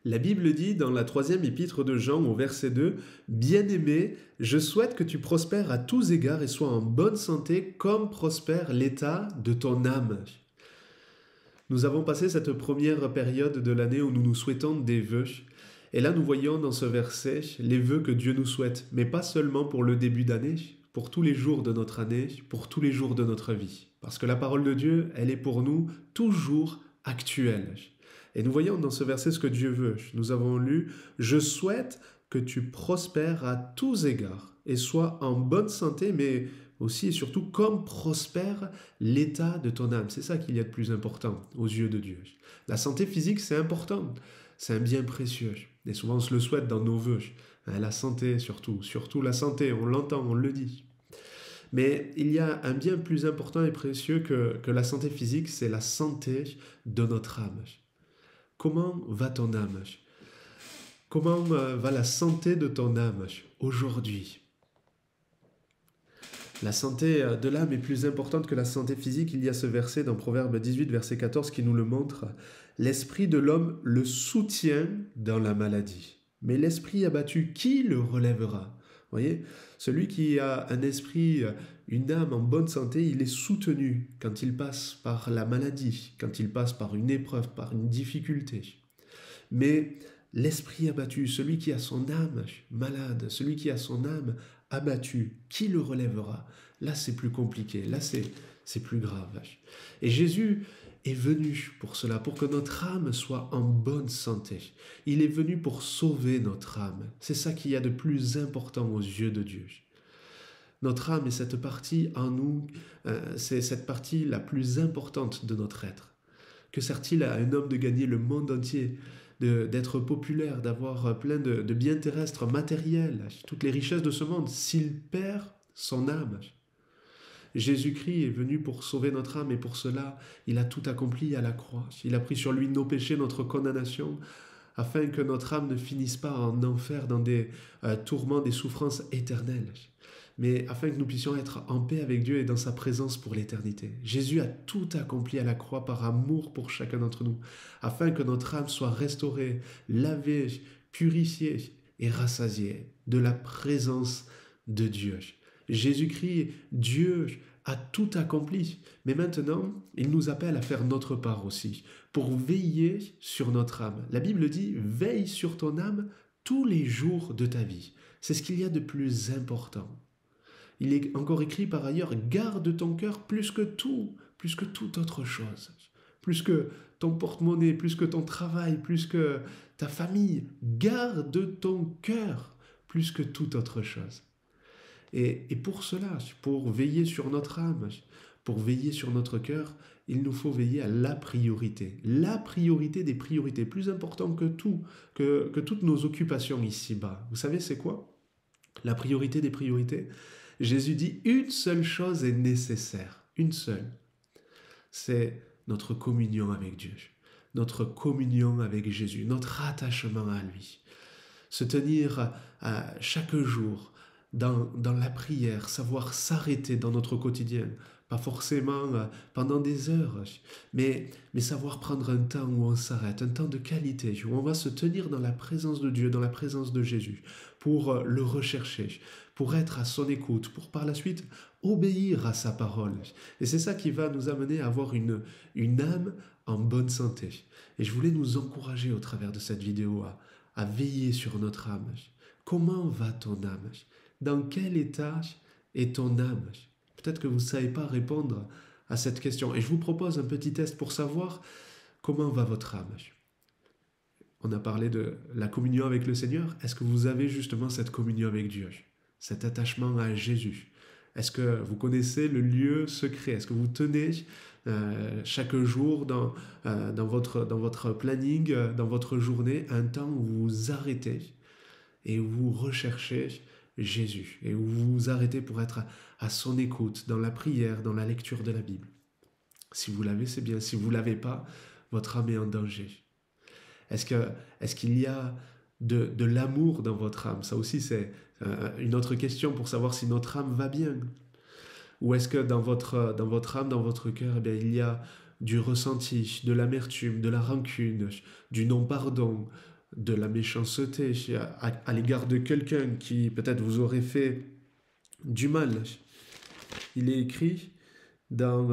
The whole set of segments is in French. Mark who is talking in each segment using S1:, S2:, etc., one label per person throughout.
S1: La Bible dit dans la 3e épître de Jean au verset 2, « Bien-aimé, je souhaite que tu prospères à tous égards et sois en bonne santé comme prospère l'état de ton âme. » Nous avons passé cette première période de l'année où nous nous souhaitons des vœux. Et là, nous voyons dans ce verset les vœux que Dieu nous souhaite, mais pas seulement pour le début d'année, pour tous les jours de notre année, pour tous les jours de notre vie. Parce que la parole de Dieu, elle est pour nous toujours actuelle. Et nous voyons dans ce verset ce que Dieu veut. Nous avons lu « Je souhaite que tu prospères à tous égards et sois en bonne santé, mais aussi et surtout comme prospère l'état de ton âme. » C'est ça qu'il y a de plus important aux yeux de Dieu. La santé physique, c'est important. C'est un bien précieux. Et souvent, on se le souhaite dans nos vœux. La santé, surtout la santé, on l'entend, on le dit. Mais il y a un bien plus important et précieux que la santé physique, c'est la santé de notre âme. Comment va ton âme? Comment va la santé de ton âme aujourd'hui? La santé de l'âme est plus importante que la santé physique. Il y a ce verset dans Proverbe 18, verset 14 qui nous le montre. « L'esprit de l'homme le soutient dans la maladie. Mais l'esprit abattu, qui le relèvera ?» Vous voyez, celui qui a un esprit, une âme en bonne santé, il est soutenu quand il passe par la maladie, quand il passe par une épreuve, par une difficulté. Mais l'esprit abattu, celui qui a son âme malade, celui qui a son âme abattu, qui le relèvera? Là, c'est plus compliqué, là, c'est plus grave. Et Jésus est venu pour cela, pour que notre âme soit en bonne santé. Il est venu pour sauver notre âme. C'est ça qu'il y a de plus important aux yeux de Dieu. Notre âme est cette partie en nous, c'est cette partie la plus importante de notre être. Que sert-il à un homme de gagner le monde entier, d'être populaire, d'avoir plein de biens terrestres, matériels, toutes les richesses de ce monde, s'il perd son âme? Jésus-Christ est venu pour sauver notre âme et pour cela, il a tout accompli à la croix. Il a pris sur lui nos péchés, notre condamnation, afin que notre âme ne finisse pas en enfer dans des tourments, des souffrances éternelles, mais afin que nous puissions être en paix avec Dieu et dans sa présence pour l'éternité. Jésus a tout accompli à la croix par amour pour chacun d'entre nous, afin que notre âme soit restaurée, lavée, purifiée et rassasiée de la présence de Dieu. Jésus-Christ, Dieu, a tout accompli. Mais maintenant, il nous appelle à faire notre part aussi, pour veiller sur notre âme. La Bible dit « Veille sur ton âme tous les jours de ta vie ». C'est ce qu'il y a de plus important. Il est encore écrit par ailleurs « Garde ton cœur plus que toute autre chose ». Plus que ton porte-monnaie, plus que ton travail, plus que ta famille. Garde ton cœur plus que toute autre chose. Et pour cela, pour veiller sur notre âme, pour veiller sur notre cœur, il nous faut veiller à la priorité des priorités, plus important que tout, que toutes nos occupations ici-bas. Vous savez c'est quoi? La priorité des priorités. Jésus dit une seule chose est nécessaire, une seule. C'est notre communion avec Dieu, notre communion avec Jésus, notre attachement à lui. Se tenir chaque jour dans la prière, savoir s'arrêter dans notre quotidien, pas forcément pendant des heures, mais savoir prendre un temps où on s'arrête, un temps de qualité, où on va se tenir dans la présence de Dieu, dans la présence de Jésus, pour le rechercher, pour être à son écoute, pour par la suite obéir à sa parole. Et c'est ça qui va nous amener à avoir une âme en bonne santé. Et je voulais nous encourager au travers de cette vidéo à veiller sur notre âme. Comment va ton âme? Dans quel état est ton âme? Peut-être que vous ne savez pas répondre à cette question. Et je vous propose un petit test pour savoir comment va votre âme. On a parlé de la communion avec le Seigneur. Est-ce que vous avez justement cette communion avec Dieu? Cet attachement à Jésus? Est-ce que vous connaissez le lieu secret? Est-ce que vous tenez chaque jour dans votre planning, dans votre journée, un temps où vous vous arrêtez et où vous recherchez Jésus et où vous vous arrêtez pour être à son écoute, dans la prière, dans la lecture de la Bible? Si vous l'avez, c'est bien. Si vous ne l'avez pas, votre âme est en danger. Est-ce qu'il y a de l'amour dans votre âme? Ça aussi, c'est une autre question pour savoir si notre âme va bien. Ou est-ce que dans votre âme, dans votre cœur, eh bien, il y a du ressenti, de l'amertume, de la rancune, du non-pardon, de la méchanceté à l'égard de quelqu'un qui peut-être vous aurait fait du mal. Il est écrit dans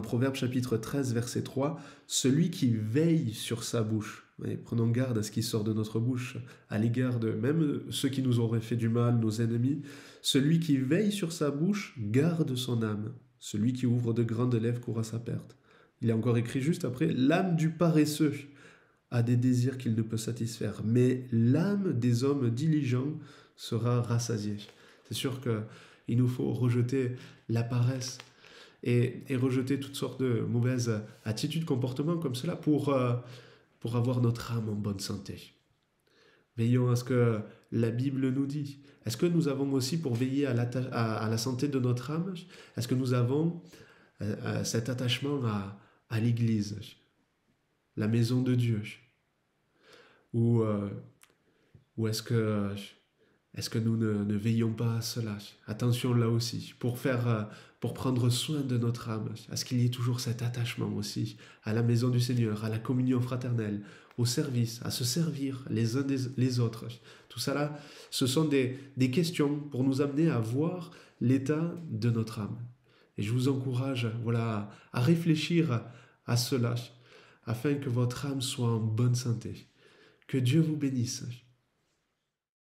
S1: Proverbe chapitre 13, verset 3, celui qui veille sur sa bouche. Et prenons garde à ce qui sort de notre bouche à l'égard de même ceux qui nous auraient fait du mal, nos ennemis. Celui qui veille sur sa bouche garde son âme. Celui qui ouvre de grandes lèvres court à sa perte. Il est encore écrit juste après, l'âme du paresseux a des désirs qu'il ne peut satisfaire, mais l'âme des hommes diligents sera rassasiée. C'est sûr qu'il nous faut rejeter la paresse et rejeter toutes sortes de mauvaises attitudes, comportements comme cela pour avoir notre âme en bonne santé. Veillons à ce que la Bible nous dit. Est-ce que nous avons aussi pour veiller à la santé de notre âme, est-ce que nous avons cet attachement à l'Église, la maison de Dieu? Ou est-ce que nous ne veillons pas à cela? Attention là aussi, pour prendre soin de notre âme, à ce qu'il y ait toujours cet attachement aussi à la maison du Seigneur, à la communion fraternelle, au service, à se servir les uns les autres. Tout ça là, ce sont des questions pour nous amener à voir l'état de notre âme. Et je vous encourage à réfléchir à cela, afin que votre âme soit en bonne santé. Que Dieu vous bénisse.